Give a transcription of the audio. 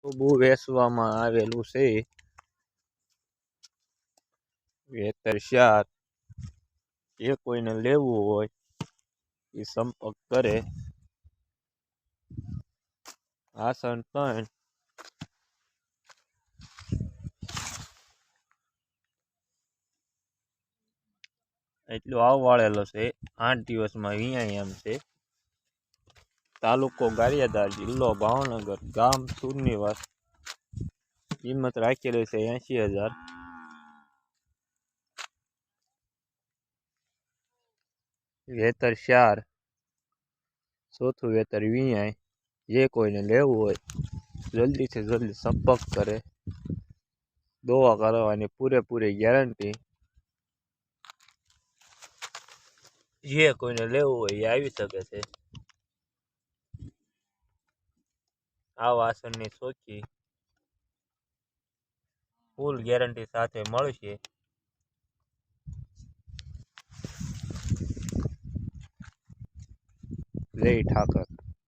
બહુ વેચવામાં આવેલું છે વેતર શાક જે કોઈને લેવું હોય એ સંપર્ક કરે આસન પણ એટલો આવવાળેલો છે 8 દિવસમાં વિયાય એમ છે તાલુકો ગારિયાધાર જિલ્લો ભાવનગર ગામ સુરનીવાસ કિંમત રાખેલી છે 80,000 વેતર 4 ચોથું વેતર વિયાય જે કોઈને લેવું હોય જલ્દીથી જલ્દી સંપર્ક કરે દોવા કરવાની પૂરેપૂરી ગેરંટી જે કોઈને લેવું હોય એ આવી શકે છે આ વાસણની ચોખી ફૂલ ગેરંટી સાથે મળશે જય ઠાકર।